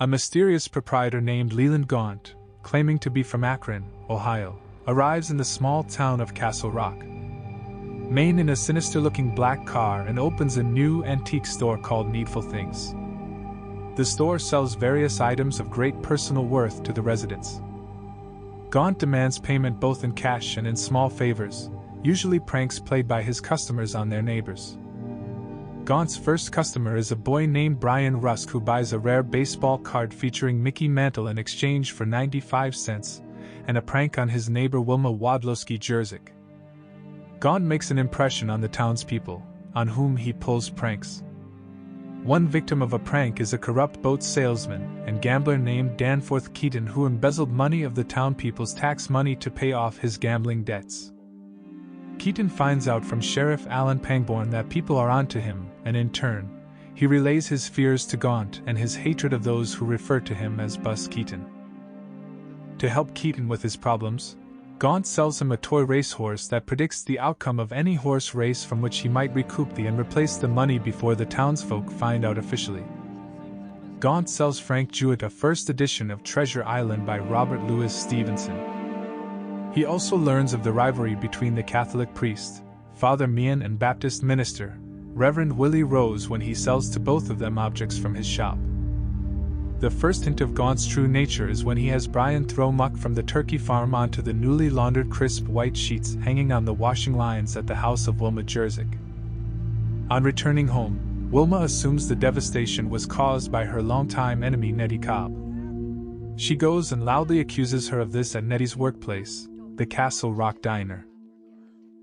A mysterious proprietor named Leland Gaunt, claiming to be from Akron, Ohio, arrives in the small town of Castle Rock, Maine in a sinister-looking black car and opens a new antique store called Needful Things. The store sells various items of great personal worth to the residents. Gaunt demands payment both in cash and in small favors, usually pranks played by his customers on their neighbors. Gaunt's first customer is a boy named Brian Rusk who buys a rare baseball card featuring Mickey Mantle in exchange for 95 cents, and a prank on his neighbor Wilma Yorzhik. Gaunt makes an impression on the townspeople, on whom he pulls pranks. One victim of a prank is a corrupt boat salesman and gambler named Danforth Keaton who embezzled money of the town people's tax money to pay off his gambling debts. Keaton finds out from Sheriff Alan Pangborn that people are onto him, and in turn, he relays his fears to Gaunt and his hatred of those who refer to him as Bus Keaton. To help Keaton with his problems, Gaunt sells him a toy racehorse that predicts the outcome of any horse race from which he might recoup and replace the money before the townsfolk find out officially. Gaunt sells Frank Jewett a first edition of Treasure Island by Robert Louis Stevenson. He also learns of the rivalry between the Catholic priest, Father Meehan, and Baptist minister, Reverend Willie Rose, when he sells to both of them objects from his shop. The first hint of Gaunt's true nature is when he has Brian throw muck from the turkey farm onto the newly laundered crisp white sheets hanging on the washing lines at the house of Wilma Yorzhik. On returning home, Wilma assumes the devastation was caused by her longtime enemy Nettie Cobb. She goes and loudly accuses her of this at Nettie's workplace, the Castle Rock Diner.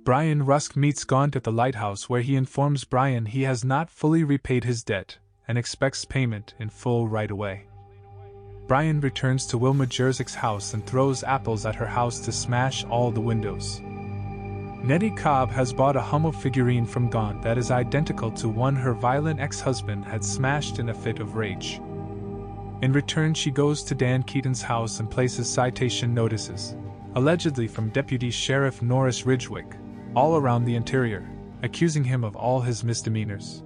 Brian Rusk meets Gaunt at the lighthouse where he informs Brian he has not fully repaid his debt and expects payment in full right away. Brian returns to Wilma Yorzhik's house and throws apples at her house to smash all the windows. Nettie Cobb has bought a Hummel figurine from Gaunt that is identical to one her violent ex-husband had smashed in a fit of rage. In return, she goes to Dan Keaton's house and places citation notices, allegedly from Deputy Sheriff Norris Ridgwick, all around the interior, accusing him of all his misdemeanors.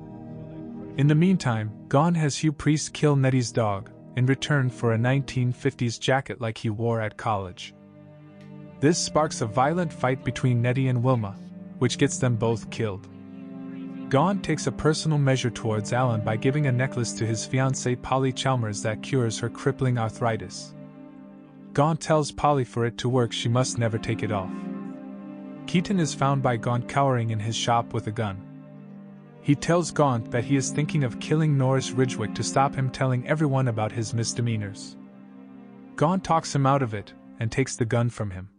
In the meantime, Gaunt has Hugh Priest kill Nettie's dog, in return for a 1950s jacket like he wore at college. This sparks a violent fight between Nettie and Wilma, which gets them both killed. Gaunt takes a personal measure towards Alan by giving a necklace to his fiancée Polly Chalmers that cures her crippling arthritis. Gaunt tells Polly for it to work she must never take it off. Keaton is found by Gaunt cowering in his shop with a gun. He tells Gaunt that he is thinking of killing Norris Ridgwick to stop him telling everyone about his misdemeanors. Gaunt talks him out of it and takes the gun from him.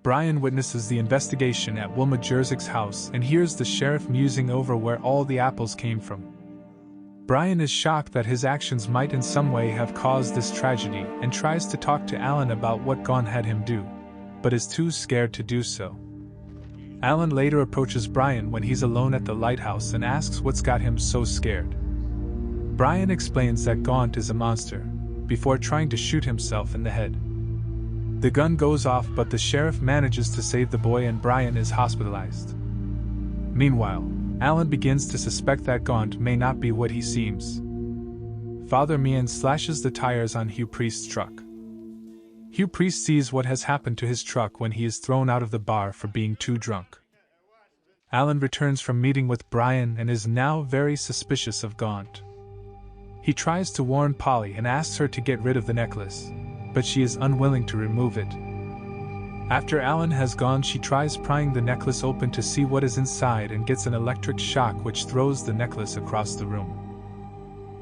Brian witnesses the investigation at Wilma Yorzhik's house and hears the sheriff musing over where all the apples came from. Brian is shocked that his actions might in some way have caused this tragedy and tries to talk to Alan about what Gaunt had him do, but is too scared to do so. Alan later approaches Brian when he's alone at the lighthouse and asks what's got him so scared. Brian explains that Gaunt is a monster, before trying to shoot himself in the head. The gun goes off, but the sheriff manages to save the boy and Brian is hospitalized. Meanwhile, Alan begins to suspect that Gaunt may not be what he seems. Father Meehan slashes the tires on Hugh Priest's truck. Hugh Priest sees what has happened to his truck when he is thrown out of the bar for being too drunk. Alan returns from meeting with Brian and is now very suspicious of Gaunt. He tries to warn Polly and asks her to get rid of the necklace, but she is unwilling to remove it. After Alan has gone, she tries prying the necklace open to see what is inside and gets an electric shock which throws the necklace across the room.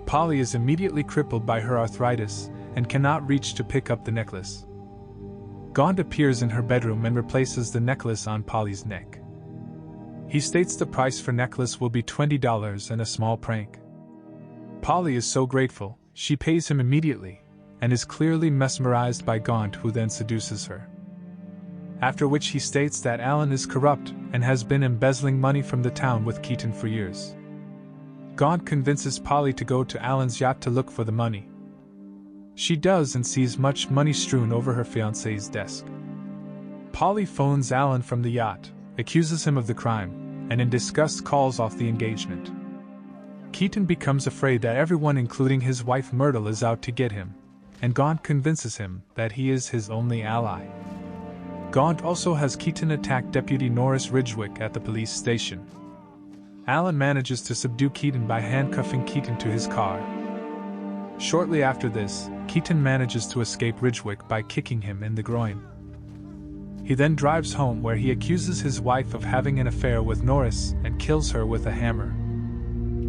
Polly is immediately crippled by her arthritis and cannot reach to pick up the necklace. Gaunt appears in her bedroom and replaces the necklace on Polly's neck. He states the price for necklace will be $20 and a small prank. Polly is so grateful, she pays him immediately, and is clearly mesmerized by Gaunt, who then seduces her. After which he states that Alan is corrupt and has been embezzling money from the town with Keaton for years. Gaunt convinces Polly to go to Alan's yacht to look for the money. She does and sees much money strewn over her fiancé's desk. Polly phones Alan from the yacht, accuses him of the crime, and in disgust calls off the engagement. Keaton becomes afraid that everyone, including his wife Myrtle, is out to get him, and Gaunt convinces him that he is his only ally. Gaunt also has Keaton attack Deputy Norris Ridgwick at the police station. Alan manages to subdue Keaton by handcuffing Keaton to his car. Shortly after this, Keaton manages to escape Ridgwick by kicking him in the groin. He then drives home, where he accuses his wife of having an affair with Norris and kills her with a hammer.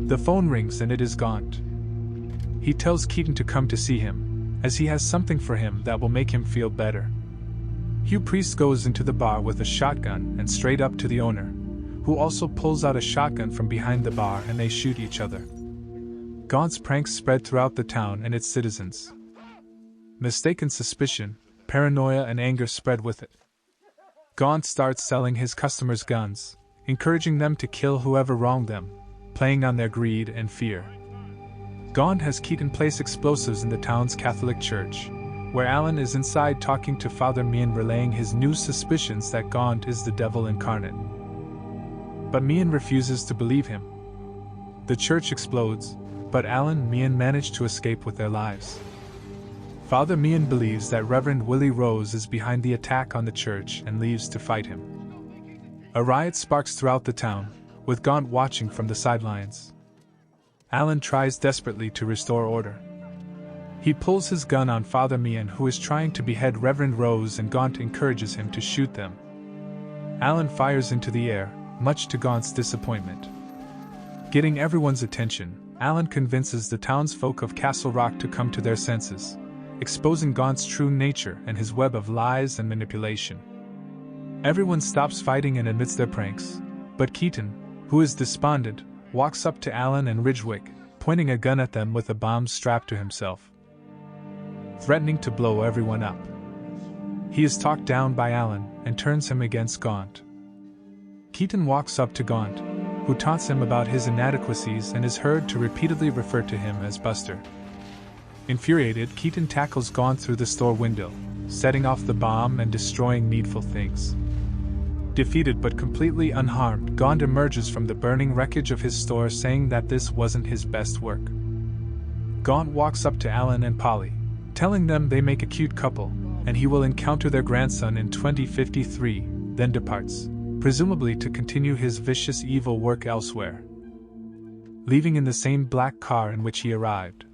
The phone rings and it is Gaunt. He tells Keaton to come to see him, as he has something for him that will make him feel better. Hugh Priest goes into the bar with a shotgun and straight up to the owner, who also pulls out a shotgun from behind the bar, and they shoot each other. Gaunt's pranks spread throughout the town and its citizens. Mistaken suspicion, paranoia and anger spread with it. Gaunt starts selling his customers guns, encouraging them to kill whoever wronged them, playing on their greed and fear. Gaunt has Keaton place explosives in the town's Catholic church, where Alan is inside talking to Father Meehan, relaying his new suspicions that Gaunt is the devil incarnate. But Meehan refuses to believe him. The church explodes, but Alan and Meehan manage to escape with their lives. Father Meehan believes that Reverend Willie Rose is behind the attack on the church and leaves to fight him. A riot sparks throughout the town, with Gaunt watching from the sidelines. Alan tries desperately to restore order. He pulls his gun on Father Meehan, who is trying to behead Reverend Rose, and Gaunt encourages him to shoot them. Alan fires into the air, much to Gaunt's disappointment. Getting everyone's attention, Alan convinces the townsfolk of Castle Rock to come to their senses, exposing Gaunt's true nature and his web of lies and manipulation. Everyone stops fighting and admits their pranks, but Keaton, who is despondent, walks up to Alan and Ridgwick, pointing a gun at them with a bomb strapped to himself, threatening to blow everyone up. He is talked down by Alan and turns him against Gaunt. Keaton walks up to Gaunt, who taunts him about his inadequacies and is heard to repeatedly refer to him as Buster. Infuriated, Keaton tackles Gaunt through the store window, setting off the bomb and destroying Needful Things. Defeated but completely unharmed, Gaunt emerges from the burning wreckage of his store, saying that this wasn't his best work. Gaunt walks up to Alan and Polly, telling them they make a cute couple, and he will encounter their grandson in 2053, then departs, presumably to continue his vicious evil work elsewhere. Leaving in the same black car in which he arrived,